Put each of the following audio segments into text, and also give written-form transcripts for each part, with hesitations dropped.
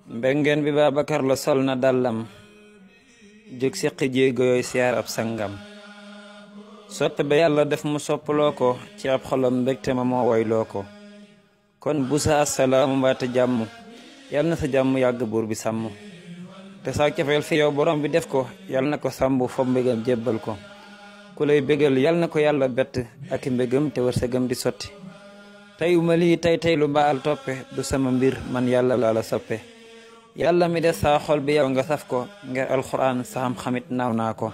mbengeen bi Babacar la sol na dàllam jóg seqi jéego yooyu siyaar ab sangam soppe ba yàlla def mu soppaloo ko ci ab xolam mbégte ma moo woyloo ko kon bu sa assalaamu mbaate jàmm yal na sa jàmm yàgg buur bi sàmm te saa cofeel fi yow borom bi def ko yal na ko sàmbu fob mbégam jébbal ko ku lay bégal yal na ko yàlla bett ak mbégam te wërsëgam di sotti teyuma lii tey lu baal toppe du sama mbir man yàlla laa la soppe yàlla mi des saa xol bi yow nga saf ko ngir alxuraan sa xam-xamit naaw naa ko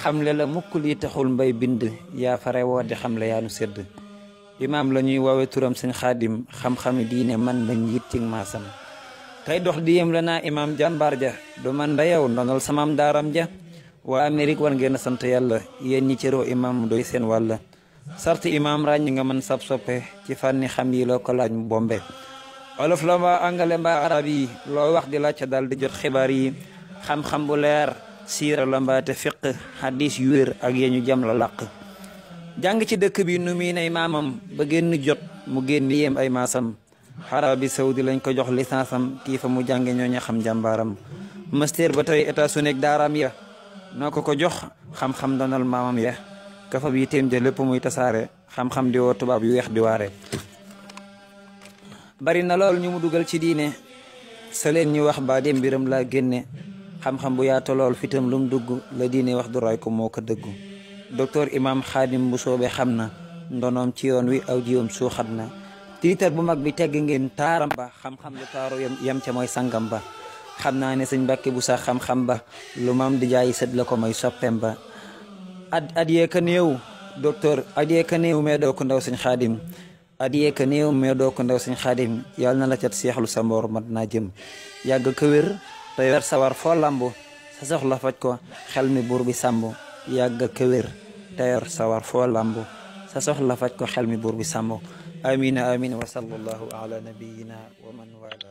xamle la mukk lii taxul mbay bind yaa fare woo di xamle yaa nu sedd imaam la ñuy woowe turam sëñ xaadim xam-xami diine man lañ yit ci maasam tey dox di yem la naa imaam jàmbaar ja du man da yow ndonal samaam daaram ja waa Amérique war ngeen a sant yàlla yéen ñi cëroo imaam doy seen wàlla sarti imaam ràññ nga mën sab soppe ci fànni xam yi loo ko laaj mu bombe olof la mbaa angale mbaa arab yi loo wax di laajte daal di jot xibaar yi xam-xam bu leer siira la mbaate fiq hadis yu wér ak yee ñu jam la làq jàng ci dëkk bi nu muy nay maamam ba génn jot mu génn yéem ay maasam Arabie Saoudi lañ ko jox licence am kii fa mu jànge ñooñu xam jàmbaaram master ba tey États-Unis ak daaraam ya noo ko jox xam-xam donal maamam ya kafa bi téem ja lépp muy tasaare xam-xam di woo tubaab yu weex di waare bari na lool ñu mu dugal ci diine sa leen ñu wax ba dem mbiram laa génne xam-xam bu yaatu lool fitam lu mu dugg la diine wax du roy ko moo ko dëggu docteur imam xaadim bu soobee xam na ndonoom ci yoon wi aw jiwam suuxat na tiitar bu mag bi tegg ngeen taaram ba xam-xam lu taaru yam ca mooy sangam ba xam naa ne sëñ Mbàkke bu sax xam-xam ba lu maam di jaay sët la ko may soppem ba at yee ka néew docteur at yee ka néew mais doo ko ndaw sëñ xaadim at yee ka néew mais doo ko ndaw sëñ xaadim yàlla na la cat seexlu sa mboor mat naa jëm yàgg ko wér te yor sawar foo lambu sa soxla faj ko xel mi buur bi sàmbu yàgg ko wér te yor sawar foo lambu sa soxla faj ko xel mi buur bi sàmbu amina amina wa sallallahu ala nabiyina wa man wala